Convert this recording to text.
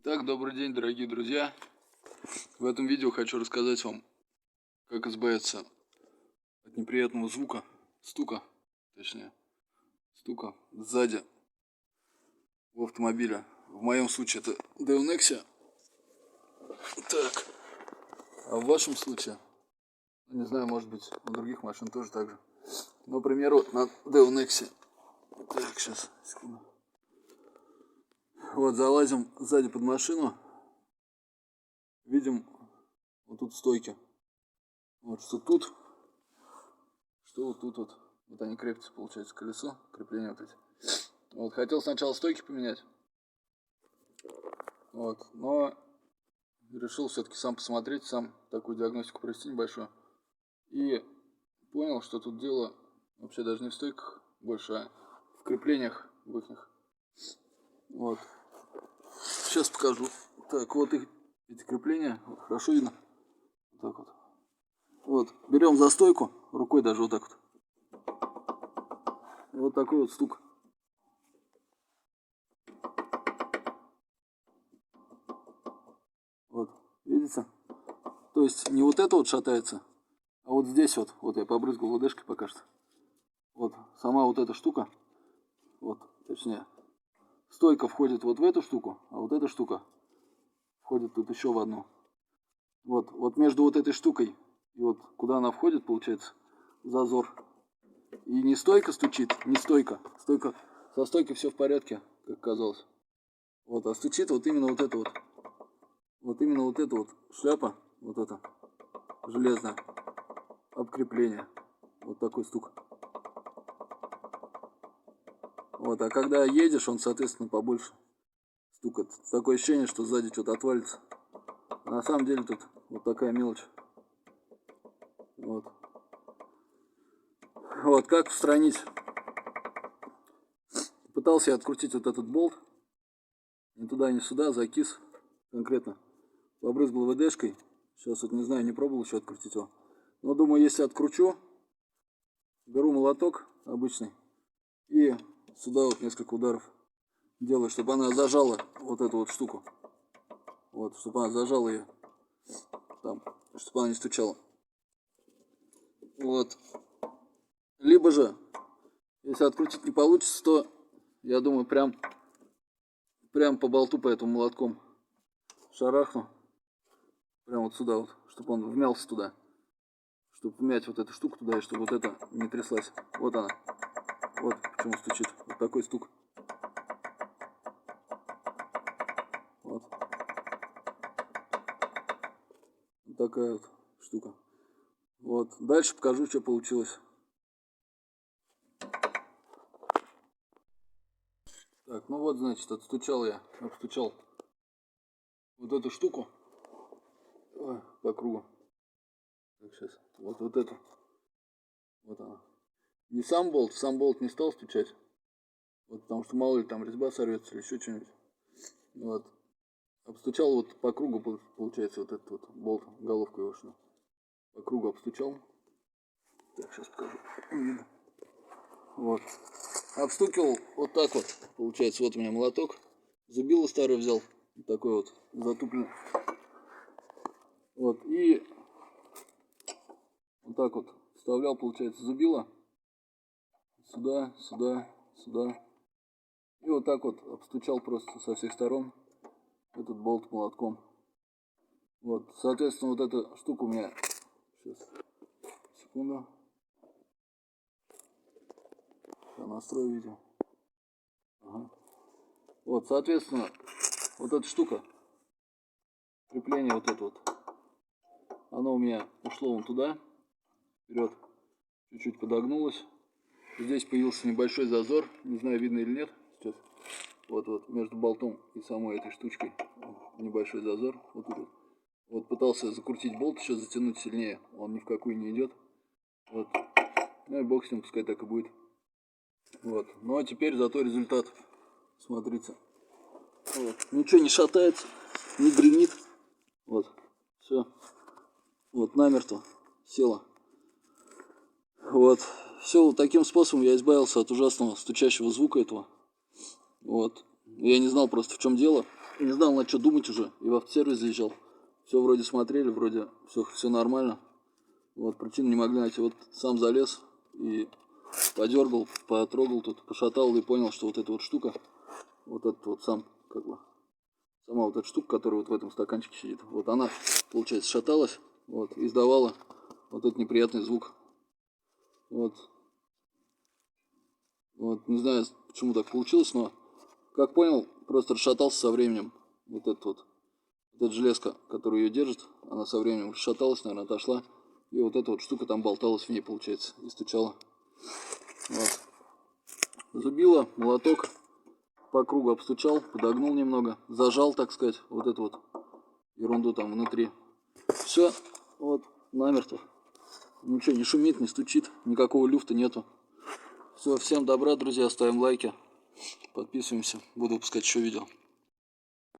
Итак, добрый день, дорогие друзья. В этом видео хочу рассказать вам, как избавиться от неприятного звука, стука сзади в автомобиле. В моем случае это Deo Nexia. Так, а в вашем случае, не знаю, может быть, у других машин тоже так же. Например, вот на Deo Nexia. Так, сейчас, секунду. Вот, залазим сзади под машину. Видим вот тут стойки. Вот что тут, что вот тут вот. Вот они крепятся, получается, колесо, крепление вот эти. Вот, хотел сначала стойки поменять. Вот, но решил все-таки сам посмотреть, сам такую диагностику провести небольшую. И понял, что тут дело вообще даже не в стойках больше, а в креплениях в их. Вот. Сейчас покажу. Так, вот их, эти крепления, вот, хорошо видно. Вот так вот. Вот, берем за стойку, рукой даже вот так вот. И вот такой вот стук. Вот, видите? То есть не вот это вот шатается, а вот здесь вот, вот я побрызгал ВДшкой пока что. Вот, сама вот эта штука, вот, точнее, стойка входит вот в эту штуку, а вот эта штука входит тут еще в одну. Вот, вот между вот этой штукой и вот куда она входит, получается, зазор. И не стойка стучит, не стойка. Со стойкой все в порядке, как казалось. Вот, а стучит вот именно вот это вот. Вот именно вот эта вот шляпа, вот это железное обкрепление. Вот такой стук. Вот, а когда едешь, он, соответственно, побольше стукает. Такое ощущение, что сзади что-то отвалится. А на самом деле тут вот такая мелочь. Вот. Вот, как устранить? Пытался я открутить вот этот болт. Ни туда, ни сюда, закис конкретно. Побрызгал ВДшкой. Сейчас вот не знаю, не пробовал еще открутить его. Но думаю, если откручу, беру молоток обычный и сюда вот несколько ударов делаю, чтобы она зажала вот эту вот штуку. Вот, чтобы она зажала ее. Там, чтобы она не стучала. Вот. Либо же, если открутить не получится, то, я думаю, прям по болту, по этому молотком шарахну. Прям вот сюда вот, чтобы он вмялся туда. Чтобы вмять вот эту штуку туда, и чтобы вот это не тряслась. Вот она. Вот почему стучит. Вот такой стук. Вот. Вот такая вот штука. Вот. Дальше покажу, что получилось. Так, ну вот, значит, обстучал вот эту штуку. Ой, по кругу. Так, сейчас. Вот эту. Вот она. Не сам болт не стал стучать. Вот, потому что мало ли там резьба сорвется или еще что-нибудь. Вот. Обстучал вот по кругу, получается, вот этот вот болт, головку его шну. По кругу обстучал. Так, сейчас покажу. Видно. Вот. Обстукивал вот так вот. Получается, вот у меня молоток. Зубило старый взял. Вот такой вот затупленный. Вот. И вот так вот вставлял, получается, зубило. Сюда, сюда, сюда. И вот так вот обстучал просто со всех сторон этот болт молотком. Вот, соответственно, вот эта штука у меня... Сейчас, секунду. Я настрою видео. Ага. Вот, соответственно, вот эта штука, крепление вот это вот, оно у меня ушло вон туда, вперед, чуть-чуть подогнулось. Здесь появился небольшой зазор, не знаю, видно или нет сейчас. Вот между болтом и самой этой штучкой небольшой зазор. Вот тут. Вот пытался закрутить болт, еще затянуть сильнее, он ни в какую не идет. Вот. Ну и бог с ним, пускай так и будет. Вот. Ну а теперь зато результат. Смотрите. Вот. Ничего не шатается, не гремит. Вот. Все. Вот намертво село. Вот. Все, вот таким способом я избавился от ужасного стучащего звука этого. Вот. Я не знал просто, в чем дело. Не знал, на что думать уже. И в автосервис заезжал. Все вроде смотрели, вроде все нормально. Вот, причину не могли найти. Вот сам залез и подергал, потрогал тут, пошатал и понял, что вот эта вот штука, вот этот вот сам, как бы, сама вот эта штука, которая вот в этом стаканчике сидит, вот она, получается, шаталась, вот, и издавала вот этот неприятный звук. Вот. Вот, не знаю, почему так получилось, но, как понял, просто расшатался со временем. Вот эта железка, которая ее держит, она со временем расшаталась, наверное, отошла. И вот эта вот штука там болталась в ней, получается, и стучала. Вот. Зубило, молоток по кругу обстучал, подогнул немного, зажал, так сказать, вот эту вот ерунду там внутри. Все, вот, намертво. Ничего не шумит, не стучит, никакого люфта нету. Все, всем добра, друзья, ставим лайки, подписываемся, буду выпускать еще видео.